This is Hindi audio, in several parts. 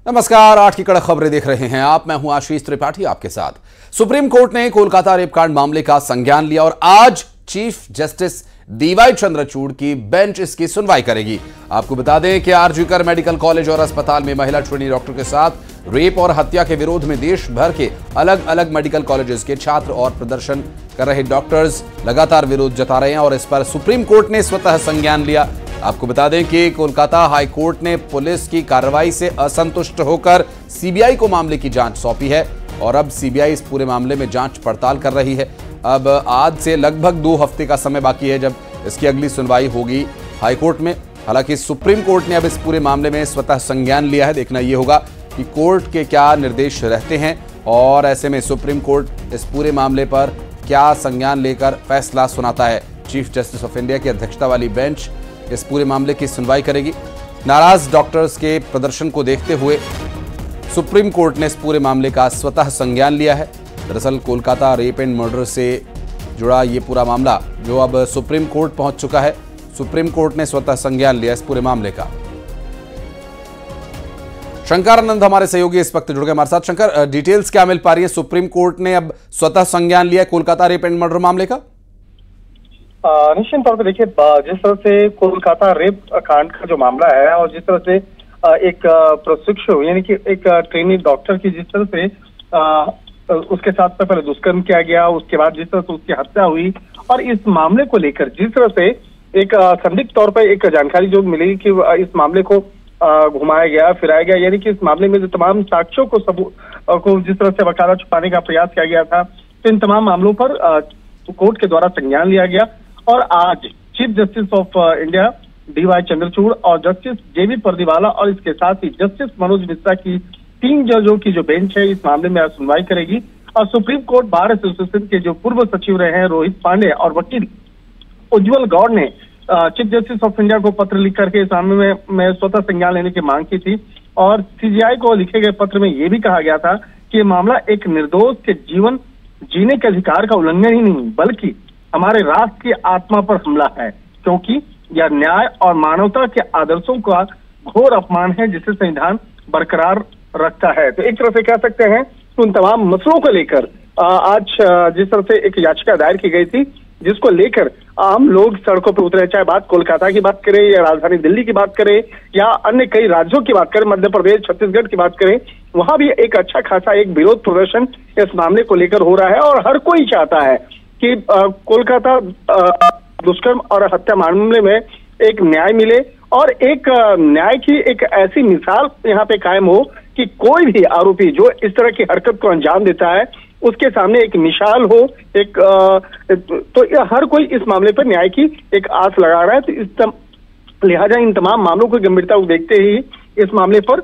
नमस्कार, आज की कड़क खबरें देख रहे हैं आप। मैं हूं आशीष त्रिपाठी आपके साथ। सुप्रीम कोर्ट ने कोलकाता रेपकांड मामले का संज्ञान लिया और आज चीफ जस्टिस डीवाई चंद्रचूड़ की बेंच इसकी सुनवाई करेगी। आपको बता दें कि आरजीकर मेडिकल कॉलेज और अस्पताल में महिला ट्रेनी डॉक्टर के साथ रेप और हत्या के विरोध में देश भर के अलग अलग मेडिकल कॉलेजेस के छात्र और प्रदर्शन कर रहे डॉक्टर्स लगातार विरोध जता रहे हैं और इस पर सुप्रीम कोर्ट ने स्वतः संज्ञान लिया। आपको बता दें कि कोलकाता हाई कोर्ट ने पुलिस की कार्रवाई से असंतुष्ट होकर सीबीआई को मामले की जांच सौंपी है और अब सीबीआई इस पूरे मामले में जांच पड़ताल कर रही है। अब आज से लगभग 2 हफ्ते का समय बाकी है जब इसकी अगली सुनवाई होगी हाई कोर्ट में। हालांकि सुप्रीम कोर्ट ने अब इस पूरे मामले में स्वतः संज्ञान लिया है। देखना यह होगा कि कोर्ट के क्या निर्देश रहते हैं और ऐसे में सुप्रीम कोर्ट इस पूरे मामले पर क्या संज्ञान लेकर फैसला सुनाता है। चीफ जस्टिस ऑफ इंडिया की अध्यक्षता वाली बेंच इस पूरे मामले की सुनवाई करेगी। नाराज डॉक्टर्स के प्रदर्शन को देखते हुए सुप्रीम कोर्ट ने इस पूरे मामले का स्वतः संज्ञान लिया है। दरअसल कोलकाता रेप एंड मर्डर से जुड़ा ये पूरा मामला जो अब सुप्रीम कोर्ट पहुंच चुका है, सुप्रीम कोर्ट ने स्वतः संज्ञान लिया इस पूरे मामले का। शंकर आनंद हमारे सहयोगी इस वक्त जुड़ गए हमारे साथ। शंकर, डिटेल्स क्या मिल पा रही है? सुप्रीम कोर्ट ने अब स्वतः संज्ञान लिया कोलकाता रेप एंड मर्डर मामले का। निश्चित तौर पर देखिए, जिस तरह से कोलकाता रेप कांड का जो मामला है और जिस तरह से एक प्रशिक्षु यानी कि एक ट्रेनी डॉक्टर की जिस तरह से उसके साथ पहले दुष्कर्म किया गया, उसके बाद जिस तरह से उसकी हत्या हुई और इस मामले को लेकर जिस तरह से एक संदिग्ध तौर पर एक जानकारी जो मिली कि इस मामले को घुमाया गया फिराया गया, यानी कि इस मामले में जो तमाम साक्ष्यों को को जिस तरह से वकालत छुपाने का प्रयास किया गया था, तो इन तमाम मामलों पर कोर्ट के द्वारा संज्ञान लिया गया। और आज chief justice of India DY Chandrachud और जस्टिस जेबी परदीवाला और इसके साथ ही जस्टिस मनोज मिश्रा की 3 जजों की जो बेंच है इस मामले में आज सुनवाई करेगी। और सुप्रीम कोर्ट बार एसोसिएशन के जो पूर्व सचिव रहे हैं रोहित पांडे और वकील उज्जवल गौड़ ने चीफ जस्टिस ऑफ इंडिया को पत्र लिख करके इस मामले में स्वतः संज्ञान लेने की मांग की थी। और सीजीआई को लिखे गए पत्र में यह भी कहा गया था कि ये मामला एक निर्दोष के जीवन जीने के अधिकार का उल्लंघन ही नहीं बल्कि हमारे राष्ट्र की आत्मा पर हमला है, क्योंकि यह न्याय और मानवता के आदर्शों का घोर अपमान है जिसे संविधान बरकरार रखता है। तो एक तरह से कह सकते हैं कि उन तमाम मसलों को लेकर आज जिस तरह से एक याचिका दायर की गई थी जिसको लेकर आम लोग सड़कों पर उतरे, चाहे बात कोलकाता की बात करें या राजधानी दिल्ली की बात करें या अन्य कई राज्यों की बात करें, मध्य प्रदेश छत्तीसगढ़ की बात करें, वहां भी एक अच्छा खासा एक विरोध प्रदर्शन इस मामले को लेकर हो रहा है। और हर कोई चाहता है कि कोलकाता दुष्कर्म और हत्या मामले में एक न्याय मिले और एक न्याय की एक ऐसी मिसाल यहाँ पे कायम हो कि कोई भी आरोपी जो इस तरह की हरकत को अंजाम देता है उसके सामने एक मिसाल हो। एक तो हर कोई इस मामले पर न्याय की एक आस लगा रहा है। तो इस लिहाजा इन तमाम मामलों की गंभीरता को देखते ही इस मामले पर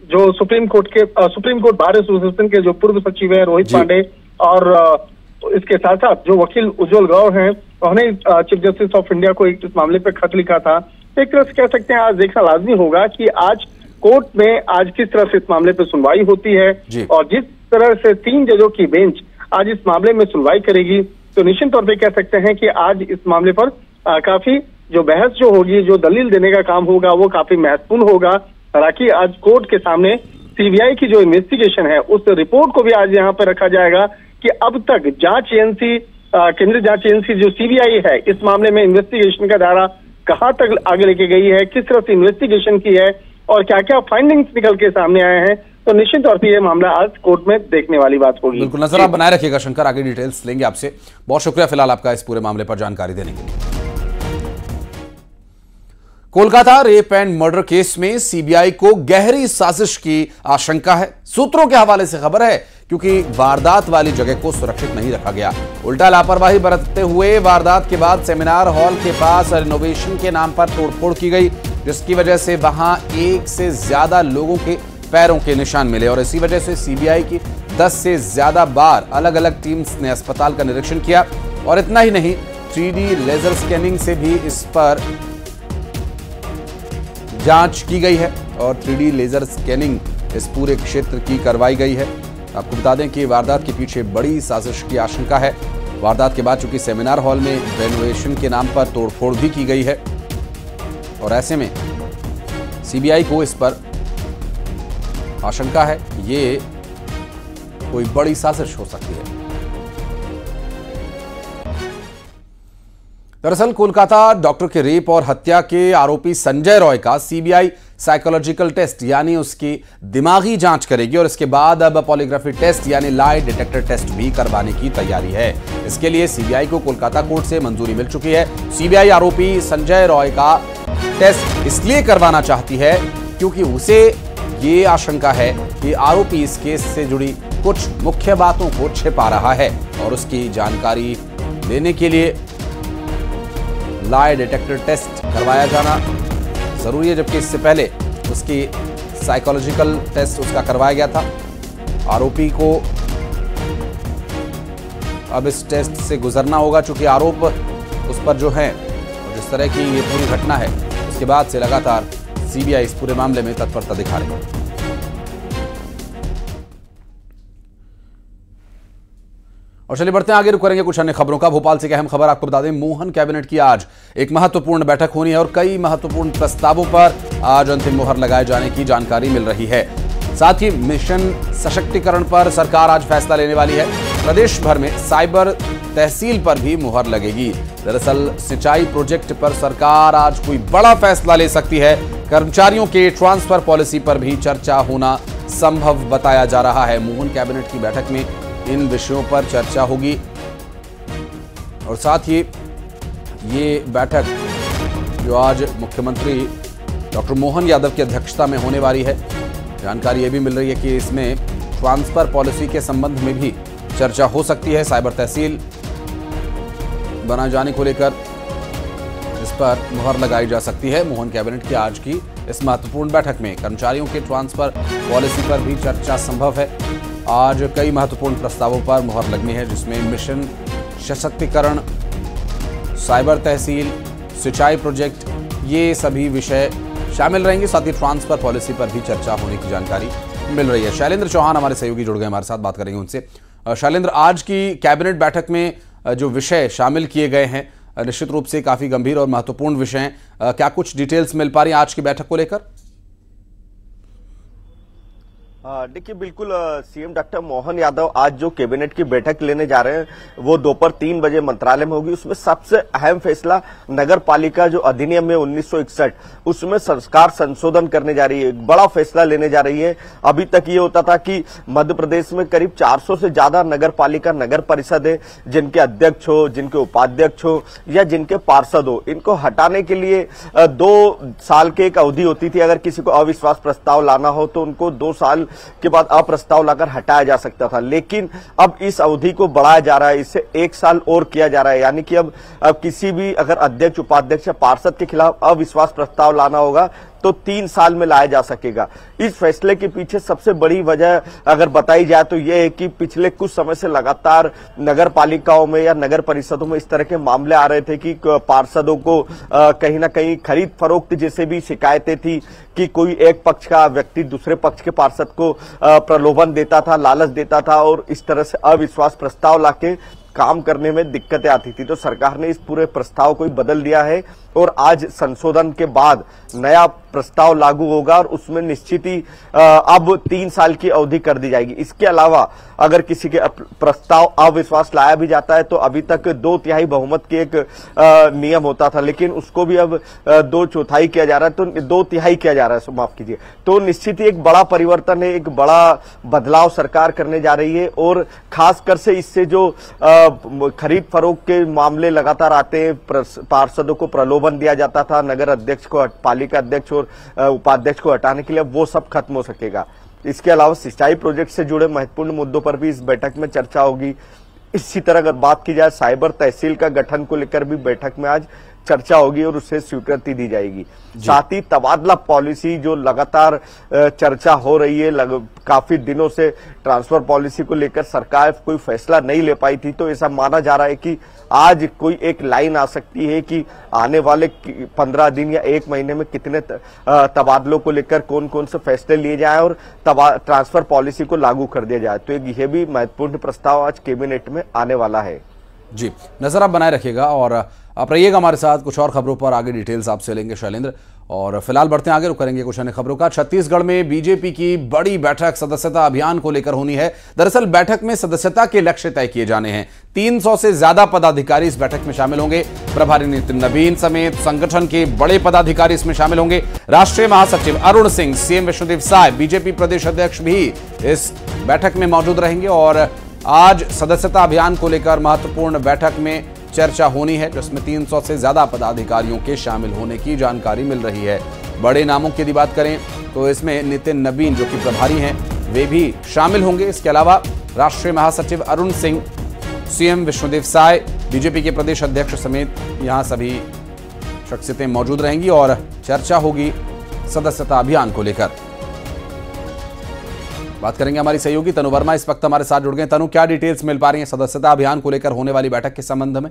जो सुप्रीम कोर्ट बार एसोसिएशन के जो पूर्व सचिव है रोहित पांडे और इसके साथ साथ जो वकील उज्जवल गौड़ हैं उन्होंने चीफ जस्टिस ऑफ इंडिया को इस मामले पर खत लिखा था। एक तरह से कह सकते हैं आज देखना लाजमी होगा कि आज कोर्ट में आज किस तरह से इस मामले पर सुनवाई होती है और जिस तरह से 3 जजों की बेंच आज इस मामले में सुनवाई करेगी तो निश्चित तौर पर कह सकते हैं कि आज इस मामले पर काफी जो बहस जो होगी, जो दलील देने का काम होगा वो काफी महत्वपूर्ण होगा। हालांकि आज कोर्ट के सामने सीबीआई की जो इन्वेस्टिगेशन है उस रिपोर्ट को भी आज यहाँ पर रखा जाएगा कि अब तक जांच एजेंसी केंद्रीय जांच एजेंसी जो सीबीआई है इस मामले में इन्वेस्टिगेशन का दायरा कहां तक आगे लेके गई है, किस तरह से इन्वेस्टिगेशन की है और क्या क्या फाइंडिंग्स निकल के सामने आए हैं। तो निश्चित तौर पर यह मामला आज कोर्ट में देखने वाली बात होगी। बिल्कुल, नजर आप बनाए रखिएगा शंकर, आगे डिटेल्स लेंगे आपसे। बहुत शुक्रिया फिलहाल आपका इस पूरे मामले पर जानकारी देने के लिए। Kolkata rape and murder case में सीबीआई को गहरी साजिश की आशंका है। सूत्रों के हवाले से खबर है क्योंकि वारदात वाली जगह को सुरक्षित नहीं रखा गया, उल्टा लापरवाही बरतते हुए वारदात के बाद सेमिनार हॉल के पास रिनोवेशन के नाम पर तोड़फोड़ की गई, जिसकी वजह से वहां 1 से ज्यादा लोगों के पैरों के निशान मिले और इसी वजह से सीबीआई की 10 से ज्यादा बार अलग अलग टीम्स ने अस्पताल का निरीक्षण किया। और इतना ही नहीं, 3D लेजर स्कैनिंग से भी इस पर जांच की गई है और 3D लेजर स्कैनिंग इस पूरे क्षेत्र की करवाई गई है। आपको बता दें कि वारदात के पीछे बड़ी साजिश की आशंका है। वारदात के बाद चूंकि सेमिनार हॉल में रेनोवेशन के नाम पर तोड़फोड़ भी की गई है और ऐसे में सीबीआई को इस पर आशंका है ये कोई बड़ी साजिश हो सकती है। दरअसल कोलकाता डॉक्टर के रेप और हत्या के आरोपी संजय रॉय का सीबीआई साइकोलॉजिकल टेस्ट यानी उसकी दिमागी जांच करेगी और इसके बाद अब पॉलीग्राफी टेस्ट यानी लाई डिटेक्टर टेस्ट भी करवाने की तैयारी है। इसके लिए सीबीआई को कोलकाता कोर्ट से मंजूरी मिल चुकी है। सीबीआई आरोपी संजय रॉय का टेस्ट इसलिए करवाना चाहती है क्योंकि उसे ये आशंका है कि आरोपी इस केस से जुड़ी कुछ मुख्य बातों को छिपा रहा है और उसकी जानकारी लेने के लिए लाई डिटेक्टर टेस्ट करवाया जाना जरूरी है, जबकि इससे पहले उसकी साइकोलॉजिकल टेस्ट उसका करवाया गया था। आरोपी को अब इस टेस्ट से गुजरना होगा चूंकि आरोप उस पर जो है और जिस तरह की ये पूरी घटना है उसके बाद से लगातार सीबीआई इस पूरे मामले में तत्परता दिखा रही है। और चलिए बढ़ते हैं आगे, रुक करेंगे कुछ अन्य खबरों का। भोपाल से एक अहम खबर आपको बता दें, मोहन कैबिनेट की आज एक महत्वपूर्ण बैठक होनी है और कई महत्वपूर्ण प्रस्तावों पर आज अंतिम मुहर लगाए जाने की जानकारी मिल रही है। साथ ही मिशन सशक्तिकरण पर सरकार आज फैसला लेने वाली है। प्रदेश भर में साइबर तहसील पर भी मुहर लगेगी। दरअसल सिंचाई प्रोजेक्ट पर सरकार आज कोई बड़ा फैसला ले सकती है। कर्मचारियों के ट्रांसफर पॉलिसी पर भी चर्चा होना संभव बताया जा रहा है। मोहन कैबिनेट की बैठक में इन विषयों पर चर्चा होगी और साथ ही ये बैठक जो आज मुख्यमंत्री डॉक्टर मोहन यादव की अध्यक्षता में होने वाली है, जानकारी ये भी मिल रही है कि इसमें ट्रांसफर पॉलिसी के संबंध में भी चर्चा हो सकती है। साइबर तहसील बनाए जाने को लेकर इस पर मुहर लगाई जा सकती है। मोहन कैबिनेट की आज की इस महत्वपूर्ण बैठक में कर्मचारियों के ट्रांसफर पॉलिसी पर भी चर्चा संभव है। आज कई महत्वपूर्ण प्रस्तावों पर मुहर लगनी है जिसमें मिशन सशक्तिकरण, साइबर तहसील, सिंचाई प्रोजेक्ट, ये सभी विषय शामिल रहेंगे। साथ ही ट्रांसफर पॉलिसी पर भी चर्चा होने की जानकारी मिल रही है। शैलेंद्र चौहान हमारे सहयोगी जुड़ गए हमारे साथ, बात करेंगे उनसे। शैलेंद्र, आज की कैबिनेट बैठक में जो विषय शामिल किए गए हैं निश्चित रूप से काफी गंभीर और महत्वपूर्ण विषय हैं। क्या कुछ डिटेल्स मिल पा रही हैं आज की बैठक को लेकर? देखिए, बिल्कुल सीएम डॉक्टर मोहन यादव आज जो कैबिनेट की बैठक लेने जा रहे हैं वो दोपहर 3 बजे मंत्रालय में होगी। उसमें सबसे अहम फैसला नगर पालिका जो अधिनियम है 1961 उसमें सरकार संशोधन करने जा रही है, एक बड़ा फैसला लेने जा रही है। अभी तक ये होता था कि मध्य प्रदेश में करीब 400 से ज्यादा नगर पालिका नगर परिषद है जिनके अध्यक्ष हो, जिनके उपाध्यक्ष हो या जिनके पार्षद हो, इनको हटाने के लिए 2 साल की एक अवधि होती थी। अगर किसी को अविश्वास प्रस्ताव लाना हो तो उनको 2 साल के बाद अप्रस्ताव लाकर हटाया जा सकता था, लेकिन अब इस अवधि को बढ़ाया जा रहा है, इससे 1 साल और किया जा रहा है। यानी कि अब किसी भी अगर अध्यक्ष, उपाध्यक्ष या पार्षद के खिलाफ अविश्वास प्रस्ताव लाना होगा तो 3 साल में लाया जा सकेगा। इस फैसले के पीछे सबसे बड़ी वजह अगर बताई जाए तो यह है कि पिछले कुछ समय से लगातार नगर पालिकाओं में या नगर परिषदों में इस तरह के मामले आ रहे थे कि पार्षदों को कहीं ना कहीं खरीद फरोख्त जैसे भी शिकायतें थी कि कोई एक पक्ष का व्यक्ति दूसरे पक्ष के पार्षद को प्रलोभन देता था, लालच देता था और इस तरह से अविश्वास प्रस्ताव लाके काम करने में दिक्कतें आती थी। तो सरकार ने इस पूरे प्रस्ताव को बदल दिया है और आज संशोधन के बाद नया प्रस्ताव लागू होगा और उसमें निश्चित ही अब 3 साल की अवधि कर दी जाएगी। इसके अलावा अगर किसी के प्रस्ताव अविश्वास लाया भी जाता है तो अभी तक 2/3 बहुमत के एक नियम होता था, लेकिन उसको भी अब 2/4 किया जा रहा है, तो 2/3 किया जा रहा है, माफ कीजिए। तो निश्चित ही एक बड़ा परिवर्तन है, एक बड़ा बदलाव सरकार करने जा रही है और खासकर से इससे जो खरीद फरोख्त के मामले लगातार आते हैं, पार्षदों को प्रलोभन दिया जाता था, नगर अध्यक्ष को, पालिका अध्यक्ष और उपाध्यक्ष को हटाने के लिए, वो सब खत्म हो सकेगा। इसके अलावा सिंचाई प्रोजेक्ट से जुड़े महत्वपूर्ण मुद्दों पर भी इस बैठक में चर्चा होगी। इसी तरह अगर बात की जाए साइबर तहसील का गठन को लेकर भी बैठक में आज चर्चा होगी और उसे स्वीकृति दी जाएगी। साथ ही तबादला पॉलिसी जो लगातार चर्चा हो रही है, काफी दिनों से ट्रांसफर पॉलिसी को लेकर सरकार कोई फैसला नहीं ले पाई थी, तो ऐसा माना जा रहा है कि आज कोई एक लाइन आ सकती है कि आने वाले 15 दिन या 1 महीने में कितने तबादलों को लेकर कौन कौन से फैसले लिए जाए और ट्रांसफर पॉलिसी को लागू कर दिया जाए। तो यह भी महत्वपूर्ण प्रस्ताव आज कैबिनेट में आने वाला है। जी, नजर आप बनाए रखिएगा और आप रहिएगा हमारे साथ, कुछ और खबरों पर आगे डिटेल्स आपसे लेंगे शैलेंद्र। और फिलहाल बढ़ते हैं आगे, रुक करेंगे कुछ अन्य खबरों का। छत्तीसगढ़ में बीजेपी की बड़ी बैठक सदस्यता अभियान को लेकर होनी है। दरअसल बैठक में सदस्यता के लक्ष्य तय किए जाने हैं। 300 से ज्यादा पदाधिकारी इस बैठक में शामिल होंगे। प्रभारी नितिन नवीन समेत संगठन के बड़े पदाधिकारी इसमें शामिल होंगे। राष्ट्रीय महासचिव अरुण सिंह, सीएम विष्णुदेव साय, बीजेपी प्रदेश अध्यक्ष भी इस बैठक में मौजूद रहेंगे। और आज सदस्यता अभियान को लेकर महत्वपूर्ण बैठक में चर्चा होनी है, जिसमें 300 से ज्यादा पदाधिकारियों के शामिल होने की जानकारी मिल रही है। बड़े नामों की यदि बात करें तो इसमें नितिन नवीन जो कि प्रभारी हैं वे भी शामिल होंगे। इसके अलावा राष्ट्रीय महासचिव अरुण सिंह, सीएम विष्णुदेव साय, बीजेपी के प्रदेश अध्यक्ष समेत यहां सभी शख्सियतें मौजूद रहेंगी और चर्चा होगी सदस्यता अभियान को लेकर। बात करेंगे हमारी सहयोगी तनु वर्मा इस वक्त हमारे साथ जुड़ गए। तनु, क्या डिटेल्स मिल पा रही हैं सदस्यता अभियान को लेकर होने वाली बैठक के संबंध में?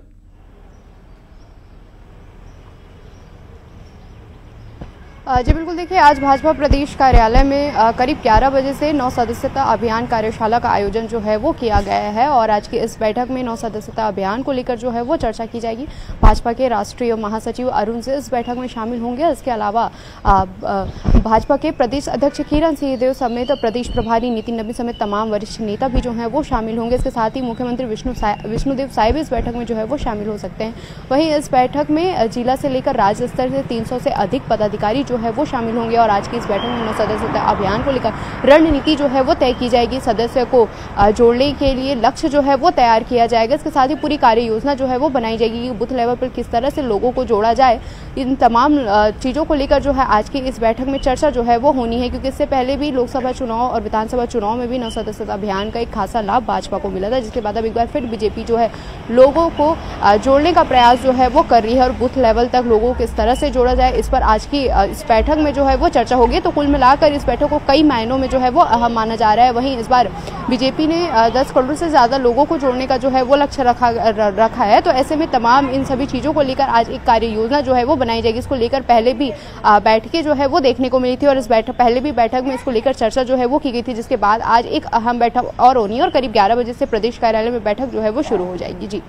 जी बिल्कुल, देखिए आज भाजपा प्रदेश कार्यालय में करीब 11 बजे से 9 सदस्यता अभियान कार्यशाला का आयोजन जो है वो किया गया है और आज की इस बैठक में 9 सदस्यता अभियान को लेकर जो है वो चर्चा की जाएगी। भाजपा के राष्ट्रीय महासचिव अरुण सिंह इस बैठक में शामिल होंगे। इसके अलावा भाजपा के प्रदेश अध्यक्ष किरण सिंहदेव समेत प्रदेश प्रभारी नितिन नवीन समेत तमाम वरिष्ठ नेता भी जो है वो शामिल होंगे। इसके साथ ही मुख्यमंत्री विष्णुदेव साय भी इस बैठक में जो है वो शामिल हो सकते हैं। वहीं इस बैठक में जिला से लेकर राज्य स्तर से 300 से अधिक पदाधिकारी जो है वो शामिल होंगे और आज की इस बैठक में 9 सदस्यता अभियान को लेकर रणनीति जो है वो तय की जाएगी। सदस्य को जोड़ने के लिए लक्ष्य जो है वो तैयार किया जाएगा। इसके साथ ही पूरी कार्य योजना जो है वो बनाई जाएगी कि बूथ लेवल पर किस तरह से लोगों को जोड़ा जाए। इन तमाम चीज़ों को लेकर जो है आज की इस बैठक में चर्चा जो है वो होनी है, क्योंकि इससे पहले भी लोकसभा चुनाव और विधानसभा चुनाव में भी 9 सदस्यता अभियान का एक खासा लाभ भाजपा को मिला था, जिसके बाद अब एक बार फिर बीजेपी जो है लोगों को जोड़ने का प्रयास जो है वो कर रही है और बूथ लेवल तक लोगों को किस तरह से जोड़ा जाए इस पर आज की इस बैठक में जो है वो चर्चा होगी। तो कुल मिलाकर इस बैठक को कई मायनों में जो है वो अहम माना जा रहा है। वहीं इस बार बीजेपी ने 10 करोड़ से ज्यादा लोगों को जोड़ने का जो है वो लक्ष्य रखा है। तो ऐसे में तमाम इन सभी चीजों को लेकर आज एक कार्य योजना जो है वो बनाई जाएगी। इसको लेकर पहले भी बैठकें जो है वो देखने को मिली थी और इस पहले भी बैठक में इसको लेकर चर्चा जो है वो की गई थी, जिसके बाद आज एक अहम बैठक और होनी है और करीब 11 बजे से प्रदेश कार्यालय में बैठक जो है वो शुरू हो जाएगी। जी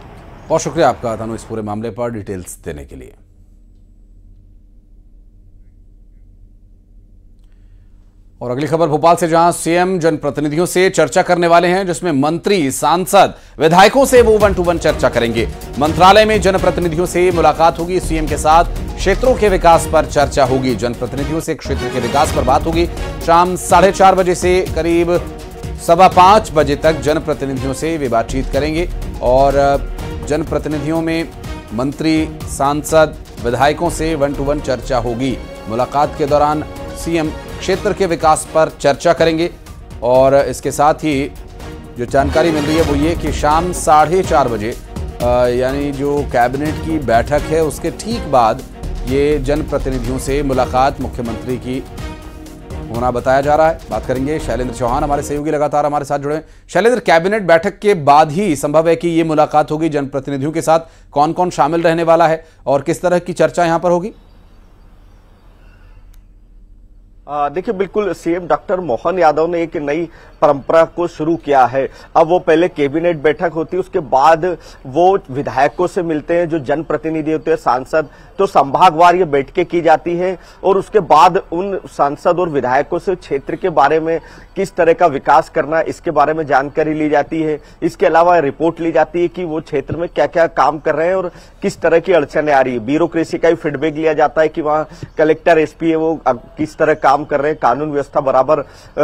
बहुत शुक्रिया आपका तनु इस पूरे मामले पर डिटेल्स देने के लिए। और अगली खबर भोपाल से, जहां सीएम जनप्रतिनिधियों से चर्चा करने वाले हैं, जिसमें मंत्री, सांसद, विधायकों से वो 1-to-1 चर्चा करेंगे। मंत्रालय में जनप्रतिनिधियों से मुलाकात होगी। सीएम के साथ क्षेत्रों के विकास पर चर्चा होगी। जनप्रतिनिधियों से क्षेत्र के विकास पर बात होगी। शाम 4:30 बजे से करीब 5:15 बजे तक जनप्रतिनिधियों से वे बातचीत करेंगे और जनप्रतिनिधियों में मंत्री, सांसद, विधायकों से 1-to-1 चर्चा होगी। मुलाकात के दौरान सीएम क्षेत्र के विकास पर चर्चा करेंगे और इसके साथ ही जो जानकारी मिल रही है वो ये कि शाम 4:30 बजे यानी जो कैबिनेट की बैठक है उसके ठीक बाद ये जनप्रतिनिधियों से मुलाकात मुख्यमंत्री की होना बताया जा रहा है। बात करेंगे शैलेंद्र चौहान, हमारे सहयोगी लगातार हमारे साथ जुड़े हैं। शैलेंद्र, कैबिनेट बैठक के बाद ही संभव है कि ये मुलाकात होगी जनप्रतिनिधियों के साथ। कौन कौन शामिल रहने वाला है और किस तरह की चर्चा यहां पर होगी? देखिए, बिल्कुल सीएम डॉक्टर मोहन यादव ने एक नई परंपरा को शुरू किया है। अब वो पहले कैबिनेट बैठक होती है, उसके बाद वो विधायकों से मिलते हैं, जो जनप्रतिनिधि होते हैं, सांसद, तो संभागवार ये बैठकें की जाती है और उसके बाद उन सांसद और विधायकों से क्षेत्र के बारे में किस तरह का विकास करना है इसके बारे में जानकारी ली जाती है। इसके अलावा रिपोर्ट ली जाती है कि वो क्षेत्र में क्या क्या काम कर रहे हैं और किस तरह की अड़चनें आ रही है। ब्यूरोक्रेसी का भी फीडबैक लिया जाता है कि वहाँ कलेक्टर, एसपी है वो किस तरह काम कर रहे हैं, कानून व्यवस्था बराबर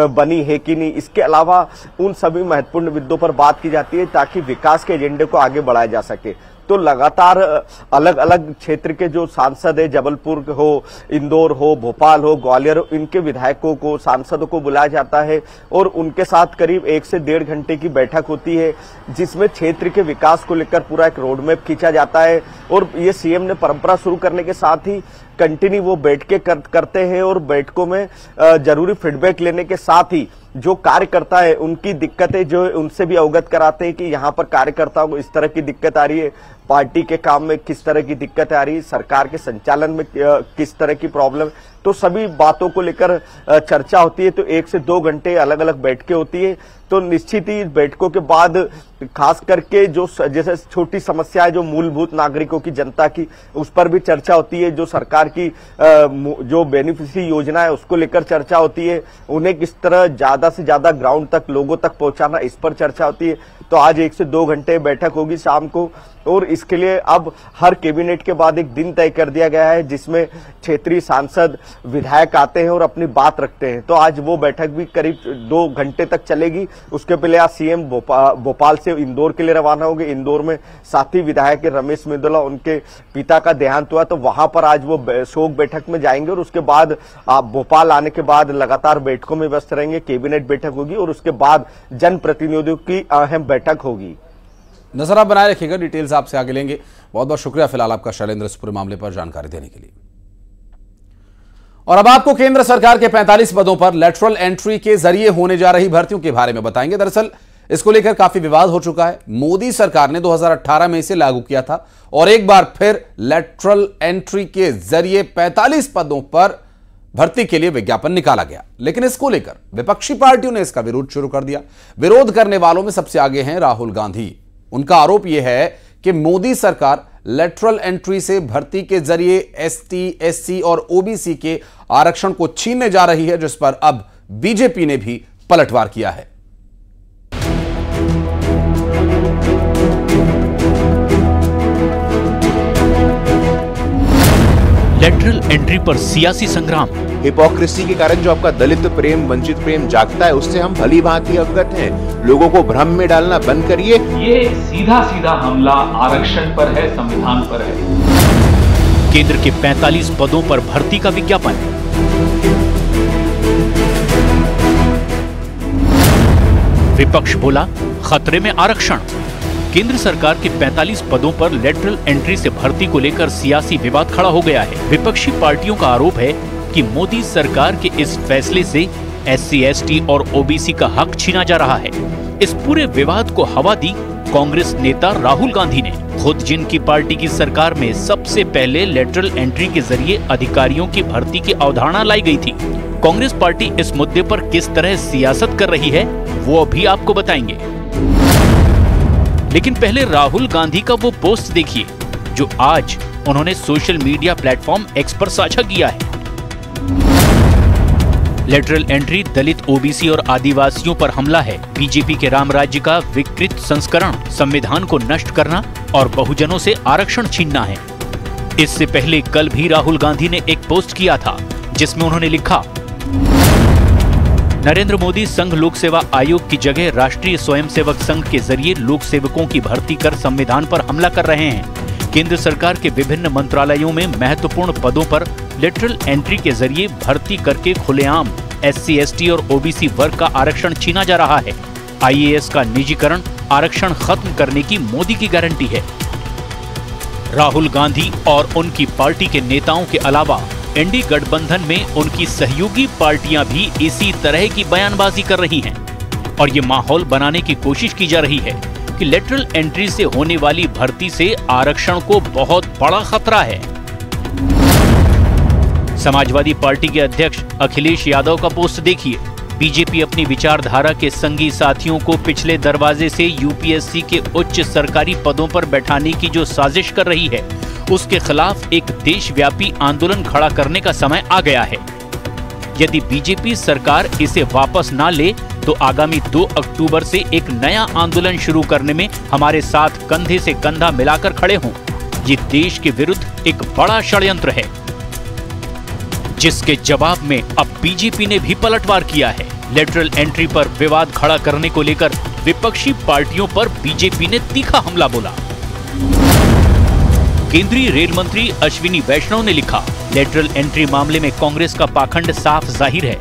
बनी है कि नहीं। इसके अलावा उन सभी महत्वपूर्ण मुद्दों पर बात की जाती है ताकि विकास के एजेंडे को आगे बढ़ाया जा सके। तो लगातार अलग अलग क्षेत्र के जो सांसद है, जबलपुर हो, इंदौर हो, भोपाल हो, ग्वालियर हो, इनके विधायकों को, सांसदों को बुलाया जाता है और उनके साथ करीब 1 से 1.5 घंटे की बैठक होती है, जिसमें क्षेत्र के विकास को लेकर पूरा एक रोडमैप खींचा जाता है। और ये सीएम ने परंपरा शुरू करने के साथ ही कंटिन्यू वो बैठकें करते हैं और बैठकों में जरूरी फीडबैक लेने के साथ ही जो कार्यकर्ता है उनकी दिक्कतें जो है उनसे भी अवगत कराते हैं कि यहाँ पर कार्यकर्ताओं को इस तरह की दिक्कत आ रही है, पार्टी के काम में किस तरह की दिक्कत आ रही है, सरकार के संचालन में किस तरह की प्रॉब्लम, तो सभी बातों को लेकर चर्चा होती है। तो 1 से 2 घंटे अलग अलग बैठकें होती है। तो निश्चित ही बैठकों के बाद खास करके जो जैसे छोटी समस्या है जो मूलभूत नागरिकों की, जनता की, उस पर भी चर्चा होती है। जो सरकार की जो बेनिफिशियरी योजना है उसको लेकर चर्चा होती है। उन्हें किस तरह ज्यादा से ज्यादा ग्राउंड तक, लोगों तक पहुंचाना, इस पर चर्चा होती है। तो आज 1 से 2 घंटे बैठक होगी शाम को, और इसके लिए अब हर कैबिनेट के बाद एक दिन तय कर दिया गया है जिसमें क्षेत्रीय सांसद, विधायक आते हैं और अपनी बात रखते हैं। तो आज वो बैठक भी करीब 2 घंटे तक चलेगी। उसके पहले आज सीएम भोपाल से इंदौर के लिए रवाना होंगे। इंदौर में साथी विधायक रमेश मेंदोला, उनके पिता का देहांत हुआ, तो वहां पर आज वो शोक बैठक में जाएंगे। और उसके बाद भोपाल आने के बाद लगातार बैठकों में व्यस्त रहेंगे। कैबिनेट बैठक होगी और उसके बाद जनप्रतिनिधियों की अहम बैठक होगी। नजर आप बनाए रखिएगा, डिटेल्स आपसे आगे लेंगे। बहुत बहुत शुक्रिया फिलहाल आपका शैलेंद्र, इस पूरे मामले पर जानकारी देने के लिए। और अब आपको केंद्र सरकार के 45 पदों पर लेटरल एंट्री के जरिए होने जा रही भर्तियों के बारे में बताएंगे। दरअसल इसको लेकर काफी विवाद हो चुका है। मोदी सरकार ने 2018 में इसे लागू किया था और एक बार फिर लेटरल एंट्री के जरिए 45 पदों पर भर्ती के लिए विज्ञापन निकाला गया। लेकिन इसको लेकर विपक्षी पार्टियों ने इसका विरोध शुरू कर दिया। विरोध करने वालों में सबसे आगे हैं राहुल गांधी। उनका आरोप यह है कि मोदी सरकार लेटरल एंट्री से भर्ती के जरिए एसटी, एससी और ओबीसी के आरक्षण को छीनने जा रही है, जिस पर अब बीजेपी ने भी पलटवार किया है। लेटरल एंट्री पर सियासी संग्राम। हिपोक्रेसी के कारण जो आपका दलित प्रेम, वंचित प्रेम जागता है, उससे हम भली भांति अवगत हैं। लोगों को भ्रम में डालना बंद करिए। ये सीधा सीधा हमला आरक्षण पर है, संविधान पर है। केंद्र के 45 पदों पर भर्ती का विज्ञापन। विपक्ष बोला, खतरे में आरक्षण। केंद्र सरकार के 45 पदों पर लेटरल एंट्री से भर्ती को लेकर सियासी विवाद खड़ा हो गया है। विपक्षी पार्टियों का आरोप है कि मोदी सरकार के इस फैसले से एससी, एसटी और ओबीसी का हक छीना जा रहा है। इस पूरे विवाद को हवा दी कांग्रेस नेता राहुल गांधी ने। खुद जिनकी पार्टी की सरकार में सबसे पहले लेटरल एंट्री के जरिए अधिकारियों की भर्ती की अवधारणा लाई गई थी। कांग्रेस पार्टी इस मुद्दे पर किस तरह सियासत कर रही है वो भी आपको बताएंगे। लेकिन पहले राहुल गांधी का वो पोस्ट देखिए जो आज उन्होंने सोशल मीडिया प्लेटफॉर्म एक्स पर साझा किया है। लेटरल एंट्री दलित, ओबीसी और आदिवासियों पर हमला है। बीजेपी के राम राज्य का विकृत संस्करण, संविधान को नष्ट करना और बहुजनों से आरक्षण छीनना है। इससे पहले कल भी राहुल गांधी ने एक पोस्ट किया था जिसमें उन्होंने लिखा, नरेंद्र मोदी संघ लोक सेवा आयोग की जगह राष्ट्रीय स्वयंसेवक संघ के जरिए लोक सेवकों की भर्ती कर संविधान पर हमला कर रहे हैं। केंद्र सरकार के विभिन्न मंत्रालयों में महत्वपूर्ण पदों पर लेटरल एंट्री के जरिए भर्ती करके खुलेआम एससी, एसटी और ओबीसी वर्ग का आरक्षण छीना जा रहा है। आईएएस का निजीकरण आरक्षण खत्म करने की मोदी की गारंटी है। राहुल गांधी और उनकी पार्टी के नेताओं के अलावा एनडीए गठबंधन में उनकी सहयोगी पार्टियां भी इसी तरह की बयानबाजी कर रही हैं और ये माहौल बनाने की कोशिश की जा रही है कि लेटरल एंट्री से होने वाली भर्ती से आरक्षण को बहुत बड़ा खतरा है। समाजवादी पार्टी के अध्यक्ष अखिलेश यादव का पोस्ट देखिए। बीजेपी अपनी विचारधारा के संगी साथियों को पिछले दरवाजे से यूपीएससी के उच्च सरकारी पदों पर बैठाने की जो साजिश कर रही है, उसके खिलाफ एक देशव्यापी आंदोलन खड़ा करने का समय आ गया है। यदि बीजेपी सरकार इसे वापस ना ले तो आगामी 2 अक्टूबर से एक नया आंदोलन शुरू करने में हमारे साथ कंधे से कंधा मिलाकर खड़े हों। ये देश के विरुद्ध एक बड़ा षड्यंत्र है, जिसके जवाब में अब बीजेपी ने भी पलटवार किया है। लेटरल एंट्री पर विवाद खड़ा करने को लेकर विपक्षी पार्टियों पर बीजेपी ने तीखा हमला बोला। केंद्रीय रेल मंत्री अश्विनी वैष्णव ने लिखा, लेटरल एंट्री मामले में कांग्रेस का पाखंड साफ जाहिर है।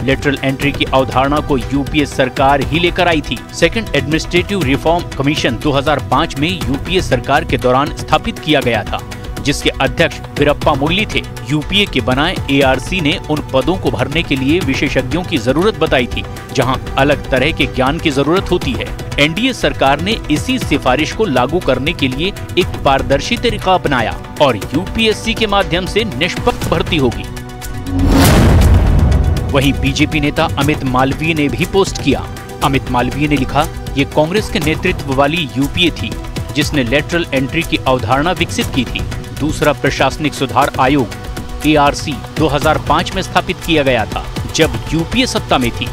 लेटरल एंट्री की अवधारणा को यूपीए सरकार ही लेकर आई थी। सेकंड एडमिनिस्ट्रेटिव रिफॉर्म कमीशन 2005 में यूपीए सरकार के दौरान स्थापित किया गया था। जिसके अध्यक्ष वीरप्पा मोइली थे। यूपीए के बनाए एआरसी ने उन पदों को भरने के लिए विशेषज्ञों की जरूरत बताई थी, जहां अलग तरह के ज्ञान की जरूरत होती है। एनडीए सरकार ने इसी सिफारिश को लागू करने के लिए एक पारदर्शी तरीका अपनाया और यूपीएससी के माध्यम से निष्पक्ष भर्ती होगी। वहीं बीजेपी नेता अमित मालवीय ने भी पोस्ट किया। अमित मालवीय ने लिखा, ये कांग्रेस के नेतृत्व वाली यूपीए थी जिसने लेटरल एंट्री की अवधारणा विकसित की थी। दूसरा प्रशासनिक सुधार आयोग एआरसी 2005 में स्थापित किया गया था, जब यूपीए सत्ता में थी।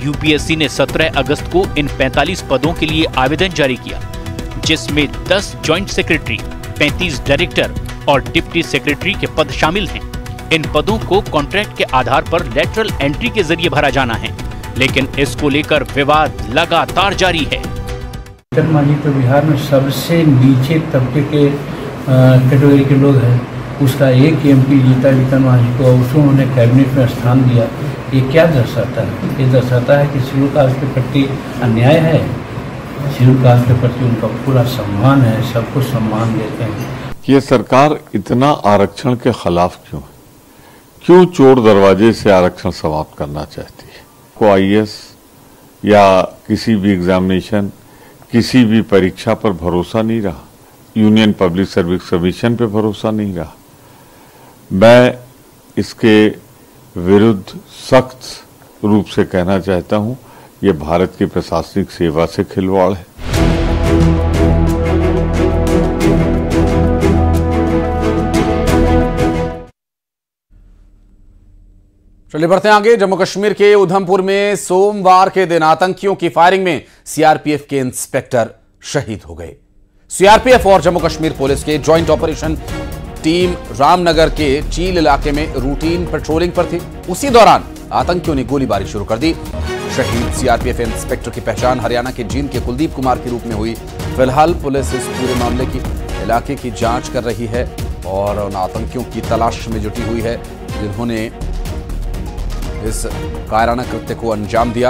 यूपीएससी ने 17 अगस्त को इन 45 पदों के लिए आवेदन जारी किया, जिसमें 10 जॉइंट सेक्रेटरी, 35 डायरेक्टर और डिप्टी सेक्रेटरी के पद शामिल हैं। इन पदों को कॉन्ट्रैक्ट के आधार पर लेटरल एंट्री के जरिए भरा जाना है, लेकिन इसको लेकर विवाद लगातार जारी है। जीतन मांझी तो बिहार में सबसे नीचे तबके के कैटेगरी के लोग हैं। उसका एक एमपी जीता जीतन मांझी को, उसको उन्होंने कैबिनेट में स्थान दिया। ये क्या दर्शाता है? ये दर्शाता है कि शेड्यूल कास्ट के प्रति अन्याय है। शेड्यूल कास्ट के प्रति उनका पूरा सम्मान है, सबको सम्मान देते हैं। ये सरकार इतना आरक्षण के खिलाफ क्यों है? क्यों चोर दरवाजे से आरक्षण समाप्त करना चाहती है? को आईएएस या किसी भी एग्जामिनेशन, किसी भी परीक्षा पर भरोसा नहीं रहा, यूनियन पब्लिक सर्विस कमीशन पे भरोसा नहीं रहा। मैं इसके विरुद्ध सख्त रूप से कहना चाहता हूं, ये भारत की प्रशासनिक सेवा से खिलवाड़ है। चलिए बढ़ते हैं आगे। जम्मू कश्मीर के उधमपुर में सोमवार के दिन आतंकियों की फायरिंग में सीआरपीएफ के इंस्पेक्टर शहीद हो गए। सीआरपीएफ और जम्मू कश्मीर पुलिस के ज्वाइंट ऑपरेशन टीम रामनगर के चील इलाके में रूटीन पेट्रोलिंग पर थी। उसी दौरान आतंकियों ने गोलीबारी शुरू कर दी। शहीद सीआरपीएफ इंस्पेक्टर की पहचान हरियाणा के जींद के कुलदीप कुमार के रूप में हुई। फिलहाल पुलिस इस पूरे मामले की इलाके की जांच कर रही है और उन आतंकियों की तलाश में जुटी हुई है जिन्होंने इस कायराना कृत्य को अंजाम दिया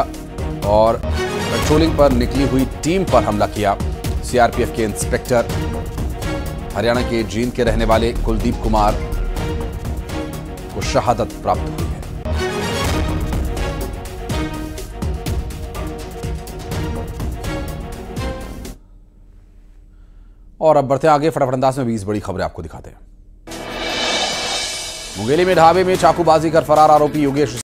और पेट्रोलिंग पर निकली हुई टीम पर हमला किया। सीआरपीएफ के इंस्पेक्टर हरियाणा के जींद के रहने वाले कुलदीप कुमार को शहादत प्राप्त हुई है। और अब बढ़ते आगे, फटाफट अंदाज में 20 बड़ी खबरें आपको दिखाते हैं। मुंगेली में ढाबे में चाकूबाजी कर फरार आरोपी योगेश